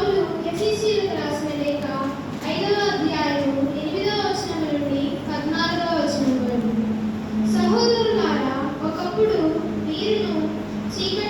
పౌలు ఎఫెసీయులకు రాసిన లేఖ 5వ అధ్యాయము 8వ వచనం నుండి 14వ వచనం వరకు. సహోదరులారా, ఒకప్పుడు మీరును చీకటి